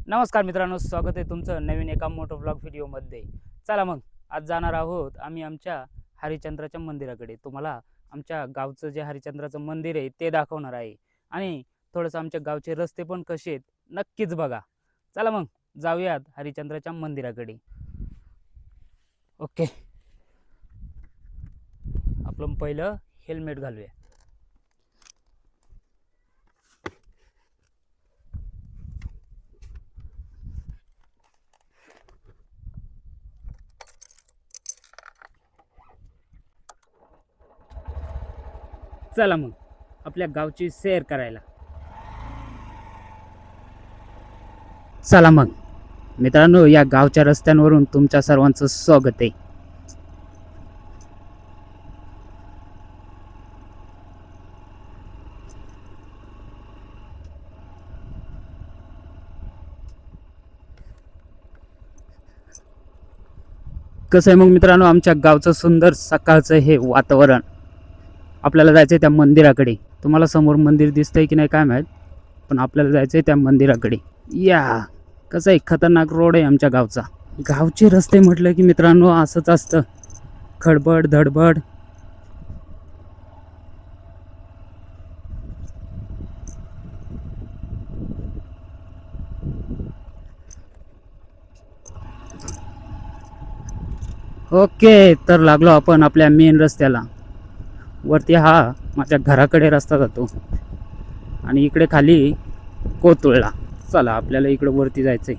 नमस्कार मित्रांनो, स्वागत आहे तुमचं नवीन एका मोठो व्लॉग व्हिडिओमध्ये। चला मग आज जाणार आहोत आम्ही आमच्या हरिश्चंद्राच्या मंदिराकडे। तुम्हाला आमच्या गावचं जे हरिश्चंद्राचं मंदिर आहे ते दाखवणार आहे आणि थोडंसं आमच्या गावचे रस्ते पण कसे आहेत नक्कीच बघा। चला मग जाऊयात हरिश्चंद्राच्या मंदिराकडे। ओके, आपण पहिलं हेल्मेट घालूया। चला मग आपल्या गावची सैर करायला। चला मग मित्रांनो, या गावच्या रस्त्यांवरून तुमच्या सर्वांचं स्वागत आहे। कसं आहे मग मित्रांनो, आमच्या गावचं सुंदर सकाळचं हे वातावरण। आपल्याला जायचं आहे त्या मंदिराकडे। तुम्हाला समोर मंदिर दिसतंय की नाही काय माहीत, पण आपल्याला जायचं आहे त्या मंदिराकडे। या कसं आहे, खतरनाक रोड आहे आमच्या गावचा। गावचे रस्ते म्हटलं की मित्रांनो असंच असतं, खडबड धडबड। ओके, तर लागलो आपण आपल्या मेन रस्त्याला। वरती हा माझ्या घराकडे रस्ता जातो आणि इकडे खाली कोतुळला। चला आपल्याला इकडे वरती जायचंय।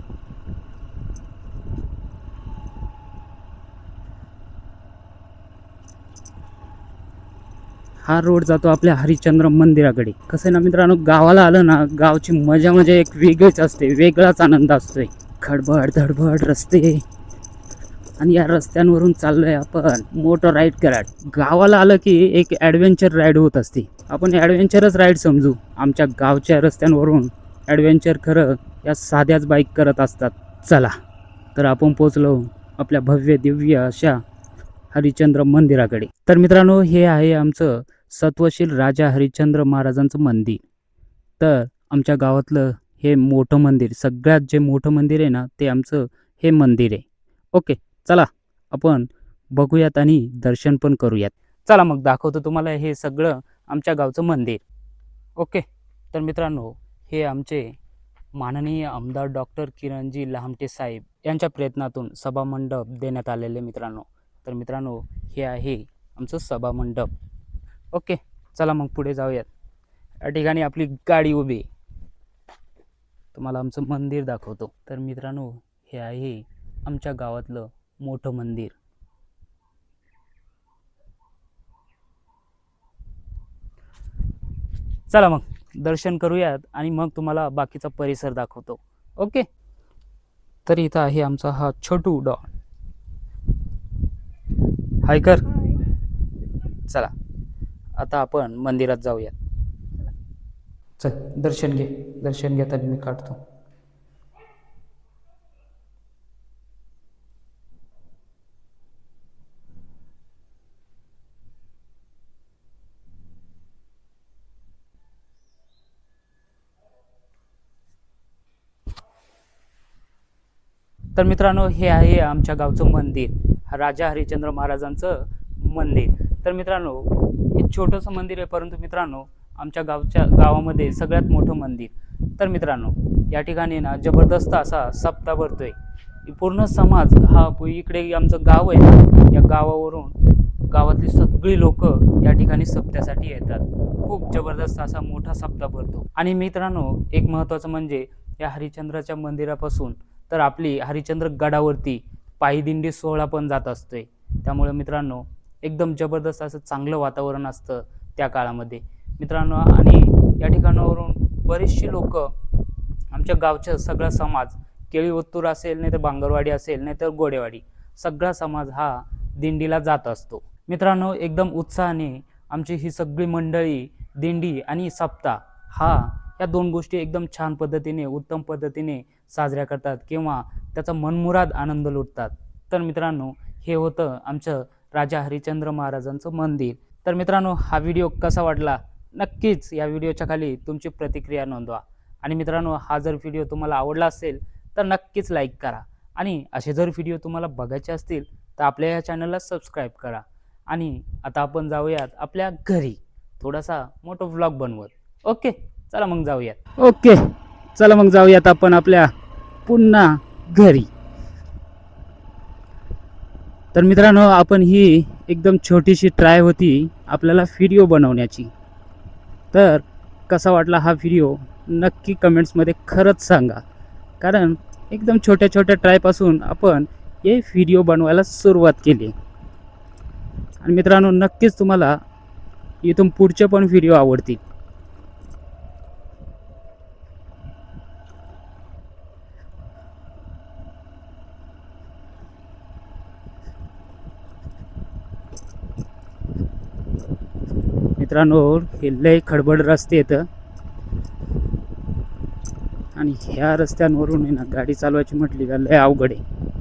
हा रोड जातो आपल्या हरिश्चंद्र मंदिराकडे। कसं आहे ना मित्रांनो, गावाला आलं ना, गावची मजा म्हणजे एक वेगळीच असते, वेगळाच आनंद असतोय। खडबड धडबड रस्ते आणि या रस्त्यांवरून चाललोय आपण मोटर राईड करत। गावाला आलं की एक ॲडव्हेंचर राईड होत असते। आपण ॲडव्हेंचरच राईड समजू। आमच्या गावच्या रस्त्यांवरून ॲडव्हेंचर खरं या साध्याच बाईक करत असतात। चला तर आपण पोचलो आपल्या भव्य दिव्य अशा हरिश्चंद्र मंदिराकडे। तर मित्रांनो, हे आहे आमचं सत्वशील राजा हरिश्चंद्र महाराजांचं मंदिर। तर आमच्या गावातलं हे मोठं मंदिर, सगळ्यात जे मोठं मंदिर आहे ना, ते आमचं हे मंदिर आहे। ओके, चला आपण बघूयात आणि दर्शन पण करूयात। चला मग दाखवतो तुम्हाला हे सगळं आमच्या गावचं मंदिर। ओके, तर मित्रांनो, हे आमचे माननीय आमदार डॉक्टर किरणजी लहामटे साहेब यांच्या प्रयत्नातून सभामंडप देण्यात आलेले मित्रांनो। तर मित्रांनो, हे आहे आमचं सभामंडप। ओके, चला मग पुढे जाऊयात। या ठिकाणी आपली गाडी उभी आहे। तुम्हाला आमचं मंदिर दाखवतो। तर मित्रांनो, हे आहे आमच्या गावातलं मोठं मंदिर। चला मग दर्शन करूयात आणि मग तुम्हाला बाकीचा परिसर दाखवतो। ओके, तर इथं आहे आमचा हा छोटू डॉन। हाय कर। चला आता आपण मंदिरात जाऊयात। चल दर्शन घे, दर्शन घेताना मी काढतो। तर मित्रांनो, हे आहे आमच्या गावचं मंदिर, राजा हरिश्चंद्र महाराजांचं मंदिर। तर मित्रांनो, हे छोटंसं मंदिर आहे, परंतु मित्रांनो आमच्या गावामध्ये सगळ्यात मोठं मंदिर। तर मित्रांनो, या ठिकाणी ना जबरदस्त असा सप्ताह भरतोय। पूर्ण समाज हा इकडे आमचं गाव आहे ना, या गावावरून गावातली सगळी लोक या ठिकाणी सप्त्यासाठी येतात। खूप जबरदस्त असा मोठा सप्ताह भरतो। आणि मित्रांनो, एक महत्त्वाचं म्हणजे या हरिश्चंद्राच्या मंदिरापासून तर आपली हरिश्चंद्र गडावरती पायी दिंडी सोहळा पण जात असतोय। त्यामुळे मित्रांनो, एकदम जबरदस्त असं चांगलं वातावरण असतं त्या काळामध्ये मित्रांनो। आणि या ठिकाणावरून बरेचसे लोक, आमच्या गावचा सगळा समाज, केळी ओतूर असेल, नाही तर बांगरवाडी असेल, नाही तर गोडेवाडी, सगळा समाज हा दिंडीला जात असतो मित्रांनो। एकदम उत्साहाने आमची ही सगळी मंडळी दिंडी आणि सप्ताह हा या दोन गोष्टी एकदम छान पद्धतीने, उत्तम पद्धतीने साजऱ्या करतात किंवा त्याचा मनमुराद आनंद लुटतात। तर मित्रांनो, हे होतं आमचं राजा हरिश्चंद्र महाराजांचं मंदिर। तर मित्रांनो, हा व्हिडिओ कसा वाटला नक्कीच या व्हिडिओच्या खाली तुमची प्रतिक्रिया नोंदवा। आणि मित्रांनो, हा जर व्हिडिओ तुम्हाला आवडला असेल तर नक्कीच लाईक करा. आणि असे जर व्हिडिओ तुम्हाला बघायचे असतील तर आपल्या या चॅनलला सबस्क्राईब करा. आणि आता आपण जाऊयात आपल्या घरी थोडासा मोठा व्लॉग बनवत. ओके, चला मग जाऊयात. ओके, चला मग जाऊयात आपण आपल्या पुन्हा घरी. तर मित्रांनो, आपण ही एकदम छोटीशी ट्राय होती आपल्याला व्हिडिओ बनवण्याची. तर कसा वाटला हा व्हिडिओ नक्की कमेंट्समध्ये खरंच सांगा. कारण एकदम छोट्या छोट्या ट्रायपासून आपण हे व्हिडिओ बनवायला सुरुवात केली. आणि मित्रांनो, नक्कीच तुम्हाला इथून पुढचे पण व्हिडिओ आवडतील. मित्रांनो, हे लय खडबड रस्ते येतं आणि ह्या रस्त्यांवरून आहे ना गाडी चालवायची म्हटली का लय अवघड आहे.